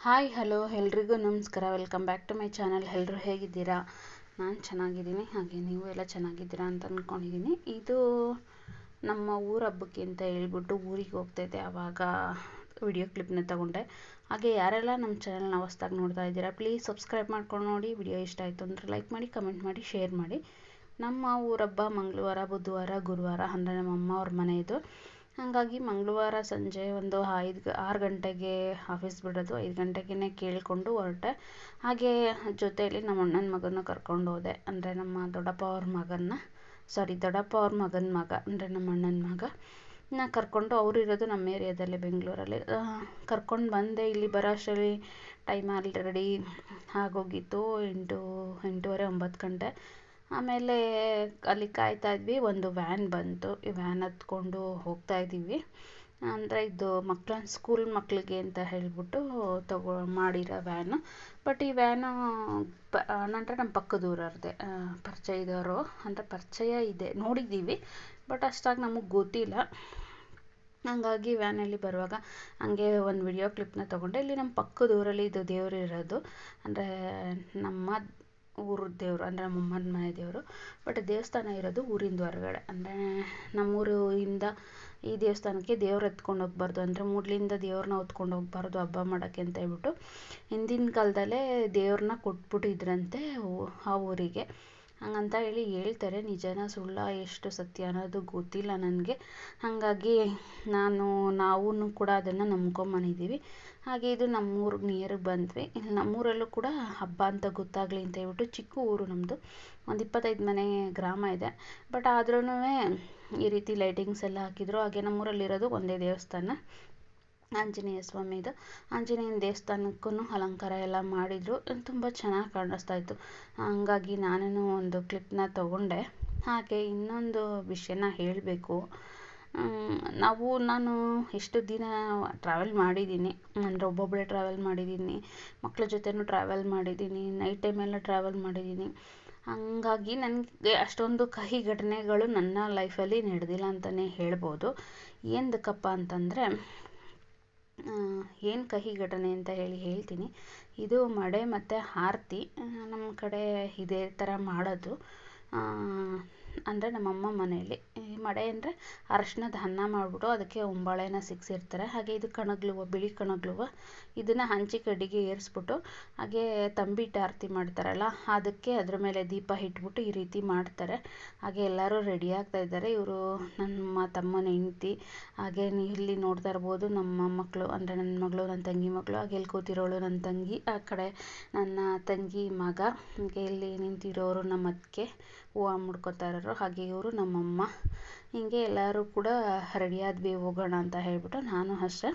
Hi hello ಎಲ್ರಿಗೂ ನಮಸ್ಕಾರ. Welcome back to my channel. ಎಲ್ಲರೂ ಹೇಗಿದ್ದೀರಾ? ನಾನು ಚೆನ್ನಾಗಿದ್ದೀನಿ, ಹಾಗೆ ನೀವು ಎಲ್ಲ ಚೆನ್ನಾಗಿದ್ದೀರಾ ಅಂತ ಅಂದ್ಕೊಂಡಿದ್ದೀನಿ. ಇದು ನಮ್ಮ ಊರ ಹಬ್ಬಕ್ಕೆ ಅಂತ ಹೇಳ್ಬಿಟ್ಟು ಊರಿಗೆ ಹೋಗ್ತಾಯಿದ್ದೆ, ಆವಾಗ ವಿಡಿಯೋ ಕ್ಲಿಪ್ನ ತೊಗೊಂಡೆ. ಹಾಗೆ ಯಾರೆಲ್ಲ ನಮ್ಮ ಚಾನಲ್ನ ಹೊಸ್ದಾಗಿ ನೋಡ್ತಾ ಇದ್ದೀರಾ ಪ್ಲೀಸ್ ಸಬ್ಸ್ಕ್ರೈಬ್ ಮಾಡ್ಕೊಂಡು ನೋಡಿ. ವಿಡಿಯೋ ಇಷ್ಟ ಆಯಿತು ಅಂದರೆ ಲೈಕ್ ಮಾಡಿ, ಕಮೆಂಟ್ ಮಾಡಿ, ಶೇರ್ ಮಾಡಿ. ನಮ್ಮ ಊರಹಬ್ಬ ಮಂಗಳವಾರ, ಬುಧವಾರ, ಗುರುವಾರ ಅಂದರೆ ನಮ್ಮ ಅಮ್ಮ ಅವ್ರ ಮನೆ ಇದು. ಹಾಗಾಗಿ ಮಂಗಳವಾರ ಸಂಜೆ ಒಂದು 6 ಗಂಟೆಗೆ ಆಫೀಸ್ ಬಿಡೋದು, 5 ಗಂಟೆಗೆ ಕೇಳಿಕೊಂಡು ಹೊರಟೆ. ಹಾಗೆ ಜೊತೆಯಲ್ಲಿ ನಮ್ಮ ಅಣ್ಣನ ಮಗನ ಕರ್ಕೊಂಡು ಹೋದೆ, ಅಂದರೆ ನಮ್ಮ ದೊಡ್ಡಪ್ಪ ಅವ್ರ ಮಗನ ಮಗ ಅಂದರೆ ನಮ್ಮ ಅಣ್ಣನ ಮಗ ಕರ್ಕೊಂಡು, ಅವರು ಇರೋದು ನಮ್ಮ ಏರಿಯಾದಲ್ಲಿ ಬೆಂಗಳೂರಲ್ಲಿ. ಕರ್ಕೊಂಡು ಬಂದೆ. ಇಲ್ಲಿ ಬರೋ ಅಷ್ಟರಲ್ಲಿ ಟೈಮ್ ಆಲ್ರೆಡಿ ಆಗೋಗಿತ್ತು, 8:30 9 ಗಂಟೆ. ಆಮೇಲೆ ಅಲ್ಲಿ ಕಾಯ್ತಾ ಇದ್ವಿ, ಒಂದು ವ್ಯಾನ್ ಬಂತು. ಈ ವ್ಯಾನ್ ಹತ್ಕೊಂಡು ಹೋಗ್ತಾ ಇದ್ದೀವಿ. ಅಂದರೆ ಇದು ಸ್ಕೂಲ್ ಮಕ್ಕಳಿಗೆ ಅಂತ ಹೇಳ್ಬಿಟ್ಟು ಮಾಡಿರೋ ವ್ಯಾನು. ಬಟ್ ಈ ವ್ಯಾನು ಅಂದರೆ ನಮ್ಮ ಪಕ್ಕದ ಊರವ್ರದ್ದೇ, ಪರಿಚಯ ಇದ್ದವರು, ಅಂದರೆ ಪರಿಚಯ ಇದೆ, ನೋಡಿದ್ದೀವಿ, ಬಟ್ ಅಷ್ಟಾಗಿ ನಮಗೆ ಗೊತ್ತಿಲ್ಲ. ಹಾಗಾಗಿ ವ್ಯಾನಲ್ಲಿ ಬರುವಾಗ ಹಂಗೆ ಒಂದು ವಿಡಿಯೋ ಕ್ಲಿಪ್ನ ತೊಗೊಂಡೆ. ಇಲ್ಲಿ ನಮ್ಮ ಪಕ್ಕದ ಊರಲ್ಲಿ ಇದು ದೇವರು ಇರೋದು, ಅಂದರೆ ನಮ್ಮ ಊರ ದೇವರು, ಅಂದರೆ ನಮ್ಮಮ್ಮನ ಮನೆ ದೇವರು. ಬಟ್ ದೇವಸ್ಥಾನ ಇರೋದು ಊರಿಂದ ಹೊರಗಡೆ, ಅಂದರೆ ನಮ್ಮೂರಿಂದ ಈ ದೇವಸ್ಥಾನಕ್ಕೆ ದೇವ್ರು ಎತ್ಕೊಂಡು ಹೋಗ್ಬಾರ್ದು, ಅಂದರೆ ಮೂಡ್ಲಿಂದ ದೇವ್ರನ್ನ ಹೊತ್ಕೊಂಡು ಹೋಗ್ಬಾರ್ದು ಹಬ್ಬ ಮಾಡೋಕ್ಕೆ ಅಂತ ಹೇಳ್ಬಿಟ್ಟು ಹಿಂದಿನ ಕಾಲದಲ್ಲೇ ದೇವ್ರನ್ನ ಕೊಟ್ಬಿಟ್ಟಿದ್ರಂತೆ ಆ ಊರಿಗೆ. ಹಂಗಂತ ಹೇಳ್ತಾರೆ. ನಿಜನ ಸುಳ್ಳ ಎಷ್ಟು ಸತ್ಯ ಅನ್ನೋದು ಗೊತ್ತಿಲ್ಲ ನನಗೆ. ಹಾಗಾಗಿ ನಾವು ಕೂಡ ಅದನ್ನು ನಂಬ್ಕೊಂಬಂದಿದ್ದೀವಿ. ಹಾಗೆ ಇದು ನಮ್ಮೂರಿಗೆ ನಿಯರಿಗೆ ಬಂದ್ವಿ. ಇಲ್ಲಿ ನಮ್ಮೂರಲ್ಲೂ ಕೂಡ ಹಬ್ಬ ಅಂತ ಗೊತ್ತಾಗಲಿ ಅಂತ ಹೇಳ್ಬಿಟ್ಟು, ಚಿಕ್ಕ ಊರು ನಮ್ಮದು, ಒಂದು 25 ಮನೆ ಗ್ರಾಮ ಇದೆ. ಬಟ್ ಆದ್ರೂ ಈ ರೀತಿ ಲೈಟಿಂಗ್ಸ್ ಎಲ್ಲ ಹಾಕಿದ್ರು. ಹಾಗೆ ನಮ್ಮೂರಲ್ಲಿರೋದು ಒಂದೇ ದೇವಸ್ಥಾನ, ಆಂಜನೇಯ ಸ್ವಾಮಿದು. ಆಂಜನೇಯನ ದೇವಸ್ಥಾನಕ್ಕೂ ಅಲಂಕಾರ ಎಲ್ಲ ಮಾಡಿದರು, ತುಂಬ ಚೆನ್ನಾಗಿ ಕಾಣಿಸ್ತಾ ಇತ್ತು. ಹಂಗಾಗಿ ನಾನು ಒಂದು ಕ್ಲಿಪ್ನ ತೊಗೊಂಡೆ. ಹಾಗೆ ಇನ್ನೊಂದು ವಿಷಯನ ಹೇಳಬೇಕು. ನಾನು ಎಷ್ಟು ದಿನ ಟ್ರಾವೆಲ್ ಮಾಡಿದ್ದೀನಿ, ಅಂದರೆ ಒಬ್ಬೊಬ್ಬಳೇ ಟ್ರಾವೆಲ್ ಮಾಡಿದ್ದೀನಿ, ಮಕ್ಕಳ ಜೊತೆನೂ ಟ್ರಾವೆಲ್ ಮಾಡಿದ್ದೀನಿ, ನೈಟ್ ಟೈಮೆಲ್ಲ ಟ್ರಾವೆಲ್ ಮಾಡಿದ್ದೀನಿ. ಹಂಗಾಗಿ ನನಗೆ ಅಷ್ಟೊಂದು ಕಹಿ ಘಟನೆಗಳು ನನ್ನ ಲೈಫಲ್ಲಿ ನಡೆದಿಲ್ಲ ಅಂತಲೇ ಹೇಳ್ಬೋದು. ಏನಕ್ಕಪ್ಪ ಅಂತಂದರೆ, ಏನು ಕಹಿ ಘಟನೆ ಅಂತ ಹೇಳ್ತೀನಿ. ಇದು ಮಡೆ ಮತ್ತು ಆರತಿ ನಮ್ಮ ಕಡೆ ಇದೇ ಥರ ಮಾಡೋದು. ಅಂದರೆ ನಮ್ಮಮ್ಮ ಮನೆಯಲ್ಲಿ ಮಡೆ ಅಂದರೆ ಅರಶಿನದ ಅನ್ನ ಮಾಡಿಬಿಟ್ಟು ಅದಕ್ಕೆ ಒಂಬಾಳೆನ ಸಿಕ್ಸಿರ್ತಾರೆ. ಹಾಗೆ ಇದು ಕಣಗ್ಲುವ, ಬಿಳಿ ಕಣಗ್ಲುವ, ಇದನ್ನು ಹಂಚಿ ಕಡ್ಡಿಗೆ ಏರಿಸ್ಬಿಟ್ಟು ಹಾಗೆ ತಂಬಿಟ್ಟು ಆರತಿ ಮಾಡ್ತಾರಲ್ಲ, ಅದಕ್ಕೆ ಅದ್ರ ಮೇಲೆ ದೀಪ ಇಟ್ಬಿಟ್ಟು ಈ ರೀತಿ ಮಾಡ್ತಾರೆ. ಹಾಗೆ ಎಲ್ಲರೂ ರೆಡಿ ಆಗ್ತಾ ಇದ್ದಾರೆ. ಇವರು ನಮ್ಮ ತಮ್ಮನ ಹೆಂಡ್ತಿ, ಹಾಗೆ ಇಲ್ಲಿ ನೋಡ್ತಾ ಇರ್ಬೋದು ನಮ್ಮ ಮಕ್ಕಳು, ಅಂದರೆ ನನ್ನ ಮಗಳು, ನನ್ನ ತಂಗಿ ಮಗಳು, ಹಾಗೆ ಇಲ್ಲಿ ಕೂತಿರೋಳು ನನ್ನ ತಂಗಿ, ಆ ಕಡೆ ನನ್ನ ತಂಗಿ ಮಗ, ಹಾಗೆ ಇಲ್ಲಿ ನಿಂತಿರೋರು ನಮ್ಮ ಅತ್ತಿಗೆ ಹೂವು ಮುಡ್ಕೊತಾ ಇರೋರು, ಹಾಗೆ ಇವರು ನಮ್ಮಮ್ಮ. ಹೀಗೆ ಎಲ್ಲರೂ ಕೂಡ ರೆಡಿಯಾದ್ವಿ ಹೋಗೋಣ ಅಂತ ಹೇಳ್ಬಿಟ್ಟು. ನಾನು ಅಷ್ಟೇ,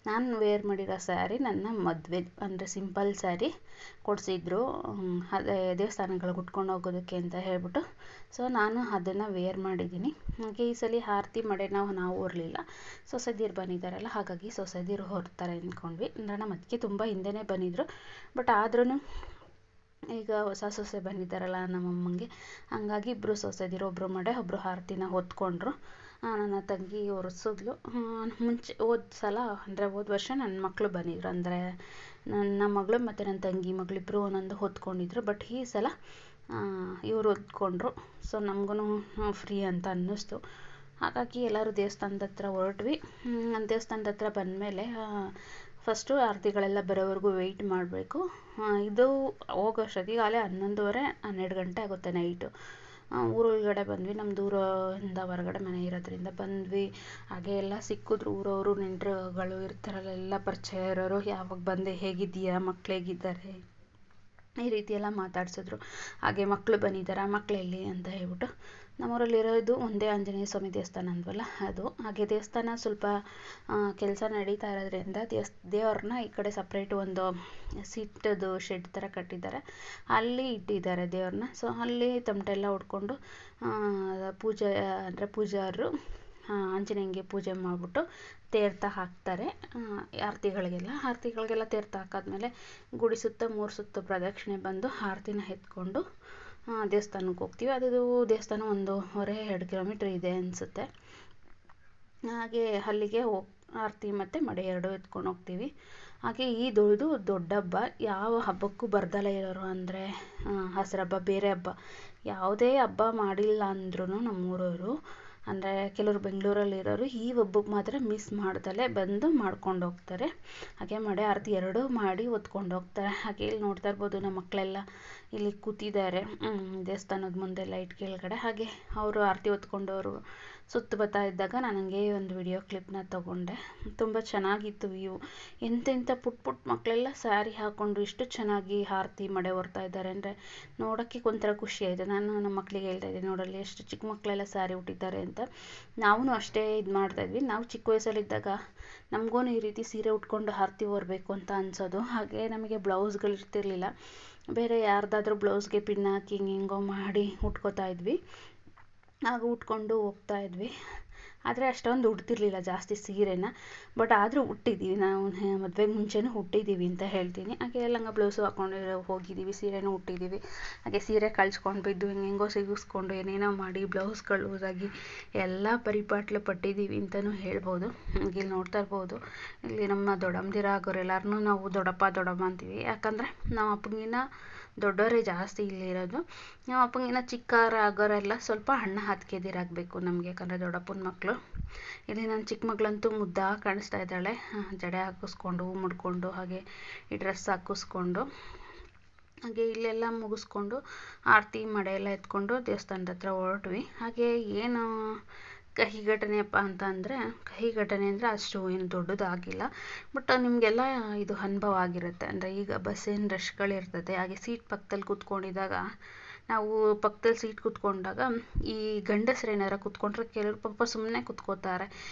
ನಾನು ವೇರ್ ಮಾಡಿರೋ ಸ್ಯಾರಿ ನನ್ನ ಮದುವೆ, ಅಂದರೆ ಸಿಂಪಲ್ ಸ್ಯಾರಿ ಕೊಡಿಸಿದ್ರು, ಅದೇ ದೇವಸ್ಥಾನಗಳಿಗೆ ಉಟ್ಕೊಂಡು ಹೋಗೋದಕ್ಕೆ ಅಂತ ಹೇಳ್ಬಿಟ್ಟು. ಸೊ ನಾನು ಅದನ್ನು ವೇರ್ ಮಾಡಿದ್ದೀನಿ. ಹಾಗೆ ಈ ಸಲ ಆರತಿ ಮಡೆ ನಾವು ಹೊರಲಿಲ್ಲ, ಸೊಸೆದೀರು ಬಂದಿದ್ದಾರಲ್ಲ, ಹಾಗಾಗಿ ಸೊಸೆದೀರು ಹೊರ್ತಾರೆ ಅಂದ್ಕೊಂಡ್ವಿ. ಅಂದರೆ ನಮ್ಮ ಅದಕ್ಕೆ ತುಂಬ ಹಿಂದೆನೇ ಬಂದಿದ್ದರು, ಬಟ್ ಆದ್ರೂ ಈಗ ಹೊಸ ಸೊಸೆ ಬಂದಿದ್ದಾರಲ್ಲ ನಮ್ಮಮ್ಮಂಗೆ, ಹಂಗಾಗಿ ಇಬ್ಬರು ಸೊಸೆದಿರು, ಒಬ್ಬರು ಮಡೆ ಒಬ್ಬರು ಆರತಿನ ಹೊತ್ಕೊಂಡ್ರು. ನನ್ನ ತಂಗಿ ಒರೆಸಿದ್ಲು. ಮುಂಚೆ ಹೋದ ವರ್ಷ ನನ್ನ ಮಕ್ಕಳು ಬಂದಿದ್ರು, ಅಂದರೆ ನನ್ನ ಮಗಳು ಮತ್ತು ನನ್ನ ತಂಗಿ ಮಗಳಿಬ್ಬರು ಒಂದೊಂದು ಹೊತ್ಕೊಂಡಿದ್ರು. ಬಟ್ ಈ ಸಲ ಇವರು ಹೊತ್ಕೊಂಡ್ರು. ಸೊ ನಮಗೂ ಫ್ರೀ ಅಂತ ಅನ್ನಿಸ್ತು. ಹಾಗಾಗಿ ಎಲ್ಲರೂ ದೇವಸ್ಥಾನದ ಹತ್ರ ಹೊರಟ್ವಿ. ದೇವಸ್ಥಾನದ ಹತ್ರ ಬಂದಮೇಲೆ ಫಸ್ಟು ಆರತಿಗಳೆಲ್ಲ ಬರೋವರೆಗೂ ವೆಯ್ಟ್ ಮಾಡಬೇಕು. ಇದು ಹೋಗೋಷ್ಟೊತ್ತಿಗೆ ಆಗಲೇ 11:30 12 ಗಂಟೆ ಆಗುತ್ತೆ ನೈಟು. ಊರೊಳಗಡೆ ಬಂದ್ವಿ, ನಮ್ಮ ದೂರದಿಂದ ಹೊರಗಡೆ ಮನೆ ಇರೋದ್ರಿಂದ ಬಂದ್ವಿ. ಹಾಗೆ ಎಲ್ಲ ಸಿಕ್ಕಿದ್ರು, ಊರವರು ನೆಂಟರುಗಳು ಇರ್ತಾರಲ್ಲ, ಎಲ್ಲ ಪರಿಚಯ ಇರೋರು. ಯಾವಾಗ ಬಂದೆ, ಹೇಗಿದ್ದೀಯಾ, ಮಕ್ಳು ಹೇಗಿದ್ದಾರೆ, ಈ ರೀತಿ ಎಲ್ಲ ಮಾತಾಡ್ಸಿದ್ರು. ಹಾಗೆ ಮಕ್ಕಳು ಬಂದಿದ್ದಾರಾ, ಮಕ್ಕಳೆಲ್ಲಿ ಅಂತ ಹೇಳ್ಬಿಟ್ಟು. ನಮ್ಮೂರಲ್ಲಿರೋದು ಒಂದೇ ಆಂಜನೇಯ ಸ್ವಾಮಿ ದೇವಸ್ಥಾನ ಅಂದ್ವಲ್ಲ ಅದು. ಹಾಗೆ ದೇವಸ್ಥಾನ ಸ್ವಲ್ಪ ಕೆಲಸ ನಡೀತಾ ಇರೋದ್ರಿಂದ ದೇವ್ರನ್ನ ಈ ಕಡೆ ಸಪ್ರೇಟ್ ಒಂದು ಸಿಟ್ಟದು ಶೆಡ್ ಥರ ಕಟ್ಟಿದ್ದಾರೆ, ಅಲ್ಲಿ ಇಟ್ಟಿದ್ದಾರೆ ದೇವ್ರನ್ನ. ಸೊ ಅಲ್ಲಿ ತಮಟೆಲ್ಲ ಹೊಡ್ಕೊಂಡು ಪೂಜಾರರು ಆಂಜನೇಯನಿಗೆ ಪೂಜೆ ಮಾಡಿಬಿಟ್ಟು ತೀರ್ಥ ಹಾಕ್ತಾರೆ. ಆರತಿಗಳಿಗೆಲ್ಲ ತೀರ್ಥ ಹಾಕಾದ್ಮೇಲೆ ಗುಡಿ ಸುತ್ತ 3 ಸುತ್ತು ಪ್ರದಕ್ಷಿಣೆ ಬಂದು ಆರತಿನ ಎತ್ಕೊಂಡು ದೇವಸ್ಥಾನಕ್ಕೆ ಹೋಗ್ತೀವಿ. ಅದು ದೇವಸ್ಥಾನ 1.5-2 ಕಿಲೋಮೀಟ್ರ್ ಇದೆ ಅನಿಸುತ್ತೆ. ಹಾಗೆ ಅಲ್ಲಿಗೆ ಆರತಿ ಮತ್ತು ಮಡೆ ಎರಡೂ ಎತ್ಕೊಂಡು ಹೋಗ್ತೀವಿ. ಹಾಗೆ ಇದು ದೊಡ್ಡ ಹಬ್ಬ. ಯಾವ ಹಬ್ಬಕ್ಕೂ ಬರ್ದಲೇ ಇರೋರು ಅಂದರೆ ಹಸ್ರು ಹಬ್ಬ, ಬೇರೆ ಹಬ್ಬ ಯಾವುದೇ ಹಬ್ಬ ಮಾಡಿಲ್ಲ ಅಂದ್ರೂ ನಮ್ಮೂರವರು ಅಂದರೆ ಕೆಲವರು ಬೆಂಗಳೂರಲ್ಲಿರೋರು ಈ ಹಬ್ಬಕ್ಕೆ ಮಾತ್ರ ಮಿಸ್ ಮಾಡ್ದಲೇ ಬಂದು ಮಾಡ್ಕೊಂಡು ಹೋಗ್ತಾರೆ. ಹಾಗೆ ಮಡೆ ಆರತಿ ಎರಡೂ ಮಾಡಿ ಹೊತ್ಕೊಂಡು ಹೋಗ್ತಾರೆ. ಹಾಗೆ ಇಲ್ಲಿ ನೋಡ್ತಾ ಇರ್ಬೋದು ನಮ್ಮ ಮಕ್ಕಳೆಲ್ಲ ಇಲ್ಲಿ ಕೂತಿದ್ದಾರೆ ದೇವಸ್ಥಾನದ ಮುಂದೆ ಲೈಟ್ ಕೆಳಗಡೆ. ಹಾಗೆ ಅವರು ಆರತಿ ಹೊತ್ಕೊಂಡವರು ಸುತ್ತ ಬರ್ತಾ ಇದ್ದಾಗ ನಾನು ಹಂಗೆ ಒಂದು ವಿಡಿಯೋ ಕ್ಲಿಪ್ನ ತೊಗೊಂಡೆ. ತುಂಬ ಚೆನ್ನಾಗಿತ್ತು ವ್ಯೂ. ಎಂತೆಂಥ ಪುಟ್ಟ ಮಕ್ಕಳೆಲ್ಲ ಸ್ಯಾರಿ ಹಾಕ್ಕೊಂಡು ಇಷ್ಟು ಚೆನ್ನಾಗಿ ಆರತಿ ಮಡೆ ಹೊರ್ತಾ ಇದ್ದಾರೆ ಅಂದರೆ ನೋಡೋಕ್ಕೆ ಒಂಥರ ಖುಷಿ ಆಯಿತು. ನಾನು ನಮ್ಮ ಮಕ್ಕಳಿಗೆ ಹೇಳ್ತಾ ಇದ್ದೆ, ನೋಡಲ್ಲಿ ಎಷ್ಟು ಚಿಕ್ಕ ಮಕ್ಕಳೆಲ್ಲ ಸ್ಯಾರಿ ಉಟ್ಟಿದ್ದಾರೆ ಅಂತ. ನಾವೂ ಅಷ್ಟೇ ಇದು ಮಾಡ್ತಾಯಿದ್ವಿ. ನಾವು ಚಿಕ್ಕ ವಯಸ್ಸಲ್ಲಿದ್ದಾಗ ನಮಗೂ ಈ ರೀತಿ ಸೀರೆ ಉಟ್ಕೊಂಡು ಆರತಿ ಹೊರಬೇಕು ಅಂತ ಅನ್ಸೋದು. ಹಾಗೆ ನಮಗೆ ಬ್ಲೌಸ್ಗಳು ಇರ್ತಿರ್ಲಿಲ್ಲ. ಬೇರೆ ಯಾರ್ದಾದ್ರೂ ಬ್ಲೌಸ್ಗೆ ಪಿನ್ ಹಾಕಿ ಹಿಂಗೋ ಮಾಡಿ ಉಟ್ಕೋತಾ ಇದ್ವಿ. ಆಗ ಉಟ್ಕೊಂಡು ಹೋಗ್ತಾ ಇದ್ವಿ. ಆದರೆ ಅಷ್ಟೊಂದು ಉಡ್ತಿರ್ಲಿಲ್ಲ ಜಾಸ್ತಿ ಸೀರೆನ. ಬಟ್ ಆದರೂ ಉಟ್ಟಿದ್ದೀವಿ, ನಾವು ಮದುವೆಗೆ ಮುಂಚೆನೂ ಉಟ್ಟಿದ್ದೀವಿ ಅಂತ ಹೇಳ್ತೀನಿ. ಹಾಗೆ ಲಂಗ ಬ್ಲೌಸು ಹಾಕ್ಕೊಂಡು ಹೋಗಿದ್ದೀವಿ, ಸೀರೆನೂ ಉಟ್ಟಿದ್ದೀವಿ. ಹಾಗೆ ಸೀರೆ ಕಳ್ಸ್ಕೊಂಡು ಬಿದ್ದು ಹೆಂಗೆಂಗೋ ಸಿಗಿಸ್ಕೊಂಡು ಏನೇನೋ ಮಾಡಿ ಬ್ಲೌಸ್ಗಳು ಲೂಸಾಗಿ ಎಲ್ಲ ಪರಿಪಾಟ್ಲು ಪಟ್ಟಿದ್ದೀವಿ ಅಂತಲೂ ಹೇಳ್ಬೋದು. ಇಲ್ಲಿ ನೋಡ್ತಾ ಇರ್ಬೋದು, ಇಲ್ಲಿ ನಮ್ಮ ದೊಡ್ಡಮ್ಮದಿರ ಆಗೋರು ಎಲ್ಲರನ್ನೂ ನಾವು ದೊಡ್ಡಮ್ಮ ಅಂತೀವಿ. ಯಾಕಂದರೆ ನಾವು ಅಪ್ಪನಿಗಿನ್ನ ದೊಡ್ಡವರೇ ಜಾಸ್ತಿ ಇಲ್ಲಿರೋದು. ನಮ್ಮ ಅಪ್ಪನಿಗಿನ್ನ ಚಿಕ್ಕವರ ಆಗೋರೆಲ್ಲ ಸ್ವಲ್ಪ ಅಣ್ಣ ಹತ್ಕೆದಿರಾಗಬೇಕು ನಮಗೆ, ಯಾಕಂದರೆ ದೊಡ್ಡಪ್ಪನ ಮಕ್ಕಳು. ಇಲ್ಲಿ ನನ್ನ ಚಿಕ್ಕ ಮಗಳಂತೂ ಮುದ್ದಾಗಿ ಕಾಣಿಸ್ತಾ ಇದ್ದಾಳೆ, ಜಡೆ ಹಾಕಿಸ್ಕೊಂಡು ಹೂ ಮುಡ್ಕೊಂಡು ಹಾಗೆ ಈ ಡ್ರೆಸ್ ಹಾಕಿಸ್ಕೊಂಡು. ಹಾಗೆ ಇಲ್ಲೆಲ್ಲ ಮುಗಿಸ್ಕೊಂಡು ಆರತಿ ಮಡೆ ಎಲ್ಲ ಎತ್ಕೊಂಡು ದೇವಸ್ಥಾನದ ಹತ್ರ ಹೊರಟ್ವಿ. ಹಾಗೆ ಏನು ಕಹಿ ಘಟನೆಯಪ್ಪ ಅಂತ ಅಂದರೆ, ಕಹಿ ಘಟನೆ ಅಂದರೆ ಅಷ್ಟು ಏನು ದೊಡ್ಡದಾಗಿಲ್ಲ. ಬಟ್ ನಿಮಗೆಲ್ಲ ಇದು ಅನುಭವ ಆಗಿರುತ್ತೆ. ಅಂದರೆ ಈಗ ಬಸ್ಸಿನ ರಶ್ಗಳಿರ್ತದೆ. ಹಾಗೆ ಸೀಟ್ ಪಕ್ಕದಲ್ಲಿ ಕೂತ್ಕೊಂಡಿದ್ದಾಗ ನಾವು ಪಕ್ಕದಲ್ಲಿ ಸೀಟ್ ಕೂತ್ಕೊಂಡಾಗ ಈ ಗಂಡಸ್ರು ಏನಾರ ಕೂತ್ಕೊಂಡ್ರೆ ಕೆಲವ್ರು ಪಾಪ ಸುಮ್ಮನೆ ಕೂತ್ಕೋತಾರೆ.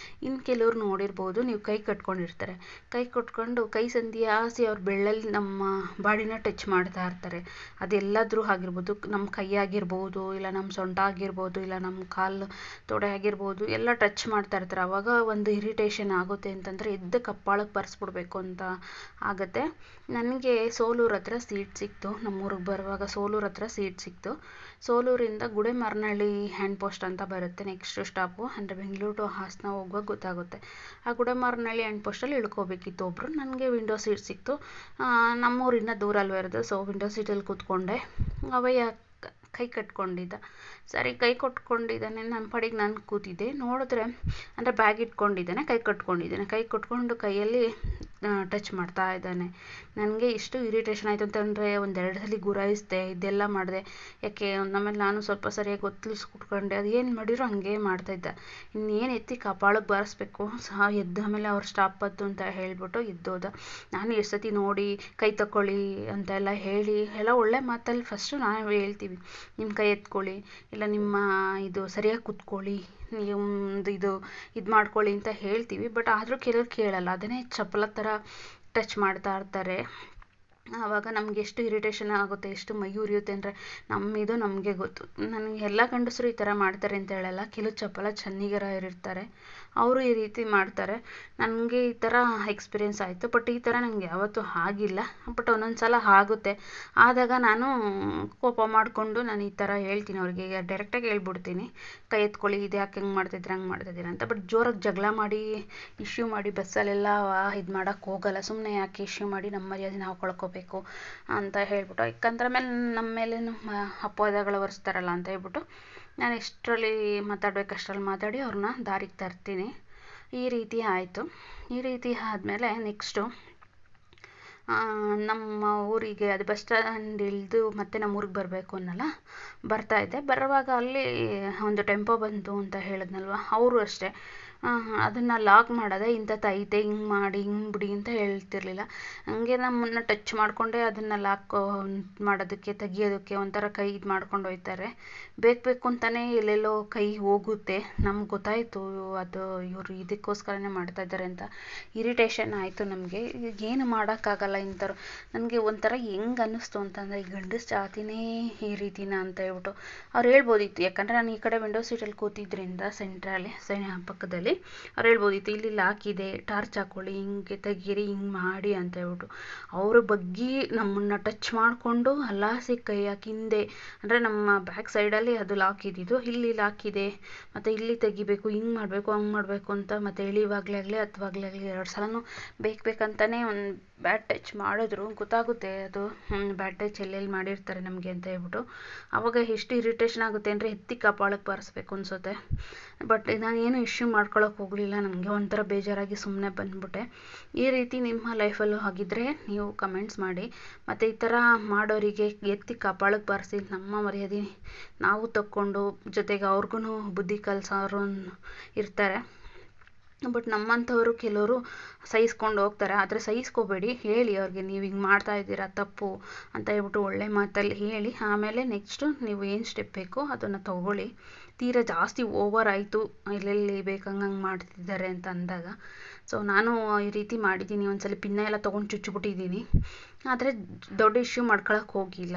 ಇನ್ನು ಕೆಲವ್ರು ನೋಡಿರ್ಬೋದು, ನೀವು ಕೈ ಕಟ್ಕೊಂಡಿರ್ತಾರೆ. ಕೈ ಕಟ್ಕೊಂಡು ಕೈ ಸಂದಿ ಆಸಿ ಅವ್ರ ಬೆಳ್ಳಲ್ಲಿ ನಮ್ಮ ಬಾಡಿನ ಟಚ್ ಮಾಡ್ತಾ ಇರ್ತಾರೆ. ಅದೆಲ್ಲಾದ್ರೂ ಆಗಿರ್ಬೋದು, ನಮ್ಮ ಕೈ ಆಗಿರ್ಬೋದು, ಇಲ್ಲ ನಮ್ಮ ಸೊಂಟ ಆಗಿರ್ಬೋದು, ಇಲ್ಲ ನಮ್ಮ ಕಾಲು ತೊಡೆ ಆಗಿರ್ಬೋದು, ಎಲ್ಲ ಟಚ್ ಮಾಡ್ತಾ ಇರ್ತಾರೆ. ಆವಾಗ ಒಂದು ಇರಿಟೇಷನ್ ಆಗುತ್ತೆ. ಅಂತಂದರೆ ಎದ್ದು ಕಪ್ಪಾಳಕ್ಕೆ ಬರ್ಸ್ಬಿಡ್ಬೇಕು ಅಂತ ಆಗುತ್ತೆ. ನನಗೆ ಸೋಲೂರು ಹತ್ರ ಸೀಟ್ ಸಿಕ್ತು. ನಮ್ಮೂರಿಗೆ ಬರುವಾಗ ಸೋಲೂರು ಹತ್ರ ಸೀಟ್ ಸಿಕ್ತು. ಸೋಲೂರಿಂದ ಗುಡೆಮಾರನಹಳ್ಳಿ ಹ್ಯಾಂಡ್ ಪೋಸ್ಟ್ ಅಂತ ಬರುತ್ತೆ ನೆಕ್ಸ್ಟ್ ಸ್ಟಾಪು. ಅಂದರೆ ಬೆಂಗಳೂರು ಟು ಹಾಸನ ಹೋಗುವಾಗ ಗೊತ್ತಾಗುತ್ತೆ. ಆ ಗುಡೆಮಾರನಹಳ್ಳಿ ಹ್ಯಾಂಡ್ ಪೋಸ್ಟಲ್ಲಿ ಇಳ್ಕೋಬೇಕಿತ್ತು ಒಬ್ಬರು. ನನಗೆ ವಿಂಡೋ ಸೀಟ್ ಸಿಕ್ತು. ನಮ್ಮೂರಿಂದ ದೂರ ಅಲ್ವ ಇರೋದು, ಸೊ ವಿಂಡೋ ಸೀಟಲ್ಲಿ ಕೂತ್ಕೊಂಡೆ. ಅವಯ್ಯ ಕೈ ಕಟ್ಕೊಂಡಿದ್ದ. ಸರಿ ಕೈ ಕಟ್ಕೊಂಡಿದ್ದಾನೆ, ನನ್ನ ಪಾಡಿಗೆ ನಾನು ಕೂತಿದ್ದೆ. ನೋಡಿದ್ರೆ ಅಂದರೆ ಬ್ಯಾಗ್ ಇಟ್ಕೊಂಡಿದ್ದಾನೆ, ಕೈ ಕಟ್ಕೊಂಡು ಕೈಯಲ್ಲಿ ಟಚ್ ಮಾಡ್ತಾ ಇದ್ದಾನೆ. ನನಗೆ ಇಷ್ಟು ಇರಿಟೇಷನ್ ಆಯಿತು ಅಂತಂದರೆ ಒಂದೆರಡು ಸಲ ಗುರಾಯಿಸಿದೆ, ಇದೆಲ್ಲ ಮಾಡಿದೆ. ಯಾಕೆ ಆಮೇಲೆ ನಾನು ಸ್ವಲ್ಪ ಸರಿಯಾಗಿ ಕೂತ್ಕೊಂಡೆ. ಅದು ಏನು ಮಾಡಿರೋ ಹಾಗೆ ಮಾಡ್ತಾಯಿದ್ದ. ಇನ್ನೇನು ಎತ್ತಿ ಕಪಾಳಕ್ಕೆ ಬಾರಿಸ್ಬೇಕು. ಎದ್ದ ಆಮೇಲೆ ಅವ್ರು ಸ್ಟಾಪ್ ಬಂತು ಅಂತ ಹೇಳ್ಬಿಟ್ಟು ಎದ್ದೋದ. ನಾನು ಎಷ್ಟು ಸತಿ ನೋಡಿ ಕೈ ತಗೊಳ್ಳಿ ಅಂತೆಲ್ಲ ಹೇಳಿ ಎಲ್ಲ ಒಳ್ಳೆ ಮಾತಲ್ಲಿ ಫಸ್ಟು ನಾವು ಹೇಳ್ತೀವಿ, ನಿಮ್ಮ ಕೈ ಎತ್ಕೊಳ್ಳಿ, ಇಲ್ಲ ನಿಮ್ಮ ಇದು ಸರಿಯಾಗಿ ಕೂತ್ಕೊಳ್ಳಿ, ನೀವು ಇದು ಮಾಡ್ಕೊಳ್ಳಿ ಅಂತ ಹೇಳ್ತೀವಿ. ಬಟ್ ಆದರೂ ಕೆಲವ್ರು ಕೇಳಲ್ಲ, ಅದನ್ನೇ ಚಪ್ಪಲ ಥರ ಟಚ್ ಮಾಡ್ತಾ ಇರ್ತಾರೆ. ಆವಾಗ ನಮ್ಗೆ ಎಷ್ಟು ಇರಿಟೇಷನ್ ಆಗುತ್ತೆ, ಎಷ್ಟು ಮೈ ಉರಿಯುತ್ತೆ ಅಂದರೆ ಇದು ನಮಗೆ ಗೊತ್ತು. ನನಗೆ ಎಲ್ಲ ಗಂಡಸರು ಈ ಥರ ಮಾಡ್ತಾರೆ ಅಂತ ಹೇಳಲ್ಲ. ಕೆಲವು ಚಪಲ ಚೆನ್ನಿಗರ ಇರ್ತಾರೆ, ಅವರು ಈ ರೀತಿ ಮಾಡ್ತಾರೆ. ನನಗೆ ಈ ಥರ ಎಕ್ಸ್ಪೀರಿಯೆನ್ಸ್ ಆಯಿತು. ಬಟ್ ಈ ಥರ ನನಗೆ ಯಾವತ್ತೂ ಆಗಿಲ್ಲ. ಬಟ್ ಒಂದೊಂದು ಸಲ ಆಗುತ್ತೆ. ಆದಾಗ ನಾನು ಕೋಪ ಮಾಡಿಕೊಂಡು ನಾನು ಈ ಥರ ಹೇಳ್ತೀನಿ ಅವ್ರಿಗೆ, ಡೈರೆಕ್ಟಾಗಿ ಹೇಳ್ಬಿಡ್ತೀನಿ, ಕೈ ಎತ್ಕೊಳ್ಳಿ, ಇದು ಯಾಕೆ ಹಂಗೆ ಮಾಡ್ತಿದ್ದೀರಾ ಅಂತ. ಬಟ್ ಜೋರಾಗಿ ಜಗಳ ಮಾಡಿ ಇಶ್ಯೂ ಮಾಡಿ ಬಸ್ಸಲ್ಲೆಲ್ಲ ಇದು ಮಾಡೋಕ್ಕೆ ಹೋಗಲ್ಲ. ಸುಮ್ಮನೆ ಯಾಕೆ ಇಶ್ಯೂ ಮಾಡಿ ನಮ್ಮ ಮರ್ಯಾದೆ ನಾವು ಕಳ್ಕೊಬೇಕು ಅಂತ ಹೇಳ್ಬಿಟ್ಟು, ಯಾಕಂದ್ರೆ ನಮ್ಮ ಮೇಲೆ ಅಪವಾದಗಳು ಹೊರಿಸ್ತಾರಲ್ಲ ಅಂತ ಹೇಳ್ಬಿಟ್ಟು ನಾನು ಎಷ್ಟರಲ್ಲಿ ಮಾತಾಡಬೇಕು ಅಷ್ಟರಲ್ಲಿ ಮಾತಾಡಿ ಅವ್ರನ್ನ ದಾರಿಗೆ ತರ್ತೀನಿ. ಈ ರೀತಿ ಆಯಿತು. ಈ ರೀತಿ ಆದಮೇಲೆ ನೆಕ್ಸ್ಟು ನಮ್ಮ ಊರಿಗೆ ಅದು ಬಸ್ ಸ್ಟ್ಯಾಂಡ್ ಇಳಿದು ಮತ್ತೆ ನಮ್ಮ ಊರಿಗೆ ಬರಬೇಕು ಅನ್ನಲ್ಲ, ಬರ್ತಾಯಿದ್ದೆ. ಬರುವಾಗ ಅಲ್ಲಿ ಒಂದು ಟೆಂಪೋ ಬಂತು ಅಂತ ಹೇಳಿದ್ನಲ್ವ, ಅವರು ಅಷ್ಟೇ ಅದನ್ನು ಲಾಕ್ ಮಾಡೋದೆ ಇಂಥದ್ದು ಐತೆ, ಹಿಂಗೆ ಮಾಡಿ ಹಿಂಗೆ ಬಿಡಿ ಅಂತ ಹೇಳ್ತಿರ್ಲಿಲ್ಲ. ಹಂಗೆ ನಮ್ಮನ್ನು ಟಚ್ ಮಾಡಿಕೊಂಡೇ ಅದನ್ನು ಲಾಕ್ ಮಾಡೋದಕ್ಕೆ ತೆಗಿಯೋದಕ್ಕೆ ಒಂಥರ ಕೈ ಇದು ಮಾಡ್ಕೊಂಡು ಹೋಗ್ತಾರೆ. ಬೇಕು ಅಂತಲೇ ಎಲ್ಲೆಲ್ಲೋ ಕೈ ಹೋಗುತ್ತೆ. ನಮ್ಗೆ ಗೊತ್ತಾಯಿತು ಅದು ಇವರು ಇದಕ್ಕೋಸ್ಕರನೇ ಮಾಡ್ತಾಯಿದ್ದಾರೆ ಅಂತ. ಇರಿಟೇಷನ್ ಆಯಿತು ನಮಗೆ. ಏನು ಮಾಡೋಕ್ಕಾಗಲ್ಲ ಇಂಥವ್ರು. ನನಗೆ ಒಂಥರ ಹೆಂಗೆ ಅನ್ನಿಸ್ತು ಅಂತಂದರೆ, ಈ ಗಂಡಸ ಜಾತಿನೇ ಈ ರೀತಿನ ಅಂತ ಹೇಳ್ಬಿಟ್ಟು ಅವ್ರು ಹೇಳ್ಬೋದಿತ್ತು. ಯಾಕಂದರೆ ನಾನು ಈ ಕಡೆ ವಿಂಡೋ ಸೀಟಲ್ಲಿ ಕೂತಿದ್ರಿಂದ ಸೆಂಟ್ರಲ್ಲಿ ಪಕ್ಕದಲ್ಲಿ ಅಲ್ಲಿ ಅವ್ರು ಹೇಳ್ಬೋದಿತ್ತು ಇಲ್ಲಿ ಲಾಕ್ ಇದೆ, ಟಾರ್ಚ್ ಹಾಕ್ಕೊಳ್ಳಿ, ಹಿಂಗೆ ತೆಗೀರಿ, ಹಿಂಗೆ ಮಾಡಿ ಅಂತ ಹೇಳ್ಬಿಟ್ಟು. ಅವರು ಬಗ್ಗಿ ನಮ್ಮನ್ನು ಟಚ್ ಮಾಡಿಕೊಂಡು ಹಲಾಸಿ ಕೈ ಹಾಕಿ ಹಿಂದೆ, ಅಂದರೆ ನಮ್ಮ ಬ್ಯಾಕ್ ಸೈಡಲ್ಲಿ ಅದು ಲಾಕ್ ಇದ್ದಿದ್ದು, ಇಲ್ಲಿ ಲಾಕ್ ಇದೆ ಮತ್ತು ಇಲ್ಲಿ ತೆಗಿಬೇಕು, ಹಿಂಗೆ ಮಾಡಬೇಕು, ಹಂಗೆ ಮಾಡಬೇಕು ಅಂತ ಮತ್ತು ಎಳಿವಾಗಲೇ ಆಗಲಿ ಹತ್ತವಾಗಲೇ ಆಗಲಿ 2 ಸಲನೂ ಬೇಕಂತಲೇ ಒಂದು ಬ್ಯಾಡ್ ಟಚ್ ಮಾಡಿದ್ರು. ಗೊತ್ತಾಗುತ್ತೆ ಅದು ಬ್ಯಾಡ್ ಟಚ್ ಎಲ್ಲೆಲ್ಲಿ ಮಾಡಿರ್ತಾರೆ ನಮಗೆ ಅಂತ ಹೇಳ್ಬಿಟ್ಟು. ಆವಾಗ ಎಷ್ಟು ಇರಿಟೇಷನ್ ಆಗುತ್ತೆ ಅಂದರೆ ಎತ್ತಿ ಕಪಾಳಕ್ಕೆ ಬಾರಿಸ್ಬೇಕು ಅನಿಸುತ್ತೆ. ಬಟ್ ನಾನು ಏನು ಇಶ್ಯೂ ಮಾಡ್ಕೊಳಕ್ಕೆ ಹೋಗಲಿಲ್ಲ, ನನಗೆ ಒಂಥರ ಬೇಜಾರಾಗಿ ಸುಮ್ಮನೆ ಬಂದ್ಬಿಟ್ಟೆ. ಈ ರೀತಿ ನಿಮ್ಮ ಲೈಫಲ್ಲೂ ಆಗಿದ್ದರೆ ನೀವು ಕಮೆಂಟ್ಸ್ ಮಾಡಿ. ಮತ್ತು ಈ ಥರ ಮಾಡೋರಿಗೆ ಎತ್ತಿ ಕಪಾಳಕ್ಕೆ ಬಾರಿಸಿ ನಮ್ಮ ಮರ್ಯಾದೆ ನಾವು ತಕ್ಕೊಂಡು, ಜೊತೆಗೆ ಅವ್ರಿಗೂ ಬುದ್ಧಿ ಕಲಿಸೋರು ಇರ್ತಾರೆ. ಬಟ್ ನಮ್ಮಂಥವರು ಕೆಲವರು ಸಹಿಸ್ಕೊಂಡು ಹೋಗ್ತಾರೆ. ಆದರೆ ಸಹಿಸ್ಕೋಬೇಡಿ, ಹೇಳಿ ಅವ್ರಿಗೆ ನೀವು ಹಿಂಗೆ ಮಾಡ್ತಾ ಇದ್ದೀರಾ ತಪ್ಪು ಅಂತ ಹೇಳ್ಬಿಟ್ಟು ಒಳ್ಳೆ ಮಾತಲ್ಲಿ ಹೇಳಿ. ಆಮೇಲೆ ನೆಕ್ಸ್ಟು ನೀವು ಏನು ಸ್ಟೆಪ್ ಬೇಕೋ ಅದನ್ನು ತಗೊಳ್ಳಿ. ತೀರಾ ಜಾಸ್ತಿ ಓವರ್ ಆಯಿತು, ಎಲ್ಲೆಲ್ಲಿ ಬೇಕಂಗೆ ಮಾಡ್ತಿದ್ದಾರೆ ಅಂತ ಅಂದಾಗ. ಸೊ ನಾನು ಈ ರೀತಿ ಮಾಡಿದ್ದೀನಿ, ಒಂದ್ಸಲ ಪಿನ್ನ ಎಲ್ಲ ತೊಗೊಂಡು ಚುಚ್ಚಿಬಿಟ್ಟಿದ್ದೀನಿ. ಆದರೆ ದೊಡ್ಡ ಇಶ್ಯೂ ಮಾಡ್ಕೊಳಕ್ಕೆ ಹೋಗಿಲ್ಲ.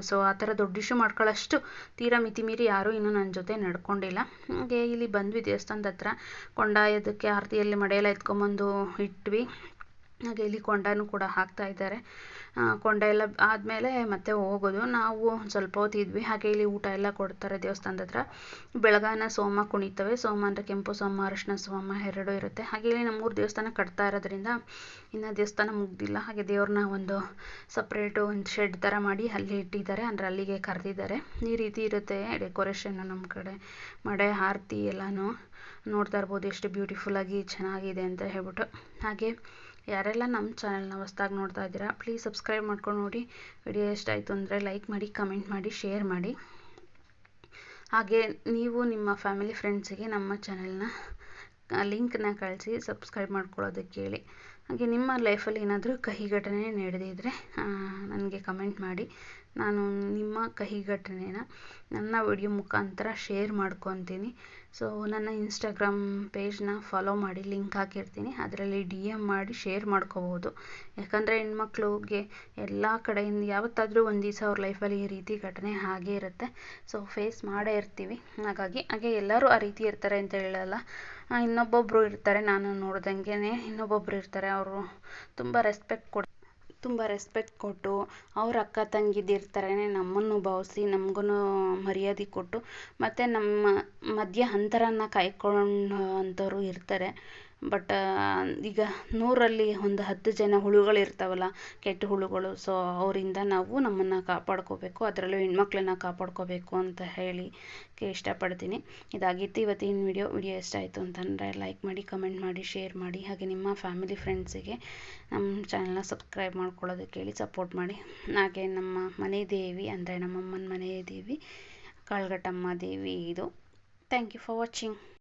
ಸೊ ಆ ಥರ ದೊಡ್ಡ ಇಶ್ಯೂ ಮಾಡ್ಕೊಳ್ಳೋಷ್ಟು ತೀರಾ ಮಿತಿಮೀರಿ ಯಾರೂ ಇನ್ನೂ ನನ್ನ ಜೊತೆ ನಡ್ಕೊಂಡಿಲ್ಲ. ಹಾಗೆ ಇಲ್ಲಿ ಬಂದ್ವಿ ದೇವಸ್ಥಾನದ ಹತ್ರ, ಕೊಂಡಾಯೋದಕ್ಕೆ ಆರತಿಯಲ್ಲಿ ಮಡೆಯೆಲ್ಲ ಎತ್ಕೊಂಬಂದು ಇಟ್ವಿ. ಹಾಗೆ ಇಲ್ಲಿ ಕೊಂಡನೂ ಕೂಡ ಹಾಕ್ತಾ ಇದ್ದಾರೆ. ಕೊಂಡ ಎಲ್ಲ ಆದಮೇಲೆ ಮತ್ತೆ ಹೋಗೋದು. ನಾವು ಸ್ವಲ್ಪ ಹೊತ್ತು ಇದ್ವಿ. ಹಾಗೆ ಇಲ್ಲಿ ಊಟ ಎಲ್ಲ ಕೊಡ್ತಾರೆ ದೇವಸ್ಥಾನದ ಹತ್ರ. ಬೆಳಗಾನ ಸೋಮ ಕುಣಿತವೆ. ಸೋಮ ಅಂದರೆ ಕೆಂಪು ಸೋಮ, ಅರಶಿನ ಸೋಮ 2 ಇರುತ್ತೆ. ಹಾಗೆ ಇಲ್ಲಿ ನಮ್ಮೂರು ದೇವಸ್ಥಾನ ಕಟ್ತಾ ಇರೋದ್ರಿಂದ ಇನ್ನು ದೇವಸ್ಥಾನ ಮುಗ್ದಿಲ್ಲ. ಹಾಗೆ ದೇವ್ರನ್ನ ಒಂದು ಸಪ್ರೇಟು ಒಂದು ಶೆಡ್ ಥರ ಮಾಡಿ ಅಲ್ಲಿ ಇಟ್ಟಿದ್ದಾರೆ, ಅಂದರೆ ಅಲ್ಲಿಗೆ ಕರೆದಿದ್ದಾರೆ. ಈ ರೀತಿ ಇರುತ್ತೆ ಡೆಕೋರೇಷನ್ನು ನಮ್ಮ ಕಡೆ. ಮಡೆ ಆರತಿ ಎಲ್ಲನೂ ನೋಡ್ತಾ ಇರ್ಬೋದು ಎಷ್ಟು ಬ್ಯೂಟಿಫುಲ್ಲಾಗಿ ಚೆನ್ನಾಗಿದೆ ಅಂತ ಹೇಳ್ಬಿಟ್ಟು. ಹಾಗೆ ಯಾರೆಲ್ಲ ನಮ್ಮ ಚಾನಲ್ನ ಹೊಸ್ದಾಗಿ ನೋಡ್ತಾ ಇದ್ದೀರಾ ಪ್ಲೀಸ್ ಸಬ್ಸ್ಕ್ರೈಬ್ ಮಾಡ್ಕೊಂಡು ನೋಡಿ. ವಿಡಿಯೋ ಎಷ್ಟಾಯಿತು ಅಂದರೆ ಲೈಕ್ ಮಾಡಿ, ಕಮೆಂಟ್ ಮಾಡಿ, ಶೇರ್ ಮಾಡಿ. ಹಾಗೆ ನೀವು ನಿಮ್ಮ ಫ್ಯಾಮಿಲಿ ಫ್ರೆಂಡ್ಸಿಗೆ ನಮ್ಮ ಚಾನಲ್ನ ಲಿಂಕ್ನ ಕಳಿಸಿ ಸಬ್ಸ್ಕ್ರೈಬ್ ಮಾಡ್ಕೊಳ್ಳೋದಕ್ಕೆ ಹೇಳಿ. ಹಾಗೆ ನಿಮ್ಮ ಲೈಫಲ್ಲಿ ಏನಾದರೂ ಕಹಿ ಘಟನೆ ನಡೆದಿದ್ದರೆ ನನಗೆ ಕಮೆಂಟ್ ಮಾಡಿ. ನಾನು ನಿಮ್ಮ ಕಹಿ ಘಟನೆನ ನನ್ನ ವಿಡಿಯೋ ಮುಖಾಂತರ ಶೇರ್ ಮಾಡ್ಕೊತೀನಿ. ಸೊ ನನ್ನ ಇನ್ಸ್ಟಾಗ್ರಾಮ್ ಪೇಜ್ನ ಫಾಲೋ ಮಾಡಿ, ಲಿಂಕ್ ಹಾಕಿರ್ತೀನಿ, ಅದರಲ್ಲಿ DM ಮಾಡಿ ಶೇರ್ ಮಾಡ್ಕೋಬೋದು. ಯಾಕಂದರೆ ಹೆಣ್ಮಕ್ಳಿಗೆ ಎಲ್ಲ ಕಡೆಯಿಂದ ಯಾವತ್ತಾದರೂ ಒಂದು ದಿವಸ ಅವ್ರ ಲೈಫಲ್ಲಿ ಈ ರೀತಿ ಘಟನೆ ಹಾಗೇ ಇರುತ್ತೆ. ಸೊ ಫೇಸ್ ಮಾಡೇ ಇರ್ತೀವಿ. ಹಾಗೆ ಎಲ್ಲರೂ ಆ ರೀತಿ ಇರ್ತಾರೆ ಅಂತ ಹೇಳಲ್ಲ. ಇನ್ನೊಬ್ಬೊಬ್ಬರು ಇರ್ತಾರೆ, ನಾನು ನೋಡ್ದಂಗೆ ಇನ್ನೊಬ್ಬೊಬ್ಬರು ಇರ್ತಾರೆ, ಅವರು ತುಂಬ ರೆಸ್ಪೆಕ್ಟ್ ಕೊಟ್ಟು ಅವ್ರ ಅಕ್ಕ ತಂಗಿದಿರ್ತಾರೆ ನಮ್ಮನ್ನು ಭಾವಿಸಿ ನಮಗೂ ಮರ್ಯಾದೆ ಕೊಟ್ಟು ಮತ್ತು ನಮ್ಮ ಮಧ್ಯ ಅಂತರನ ಕಾಯ್ಕೊಂಡು ಅಂಥವ್ರು ಇರ್ತಾರೆ. ಬಟ್ ಈಗ 100ರಲ್ಲಿ ಒಂದು 10 ಜನ ಹುಳುಗಳಿರ್ತಾವಲ್ಲ, ಕೆಟ್ಟ ಹುಳುಗಳು. ಸೊ ಅವರಿಂದ ನಾವು ನಮ್ಮನ್ನು ಕಾಪಾಡ್ಕೋಬೇಕು, ಅದರಲ್ಲೂ ಹೆಣ್ಮಕ್ಳನ್ನ ಕಾಪಾಡ್ಕೋಬೇಕು ಅಂತ ಹೇಳಿ ಇಷ್ಟಪಡ್ತೀನಿ. ಇದಾಗಿತ್ತು ಇವತ್ತಿನ ವಿಡಿಯೋ ಇಷ್ಟ ಆಯಿತು ಅಂತಂದರೆ ಲೈಕ್ ಮಾಡಿ, ಕಮೆಂಟ್ ಮಾಡಿ, ಶೇರ್ ಮಾಡಿ. ಹಾಗೆ ನಿಮ್ಮ ಫ್ಯಾಮಿಲಿ ಫ್ರೆಂಡ್ಸಿಗೆ ನಮ್ಮ ಚಾನಲ್ನ ಸಬ್ಸ್ಕ್ರೈಬ್ ಮಾಡ್ಕೊಳ್ಳೋದಕ್ಕೆ ಹೇಳಿ ಸಪೋರ್ಟ್ ಮಾಡಿ. ಹಾಗೆ ನಮ್ಮ ಮನೆ ದೇವಿ ಅಂದರೆ ನಮ್ಮಮ್ಮನ ಮನೆ ದೇವಿ ಕಾಳ್ಘಟ್ಟಮ್ಮ ದೇವಿ ಇದು. Thank you for watching.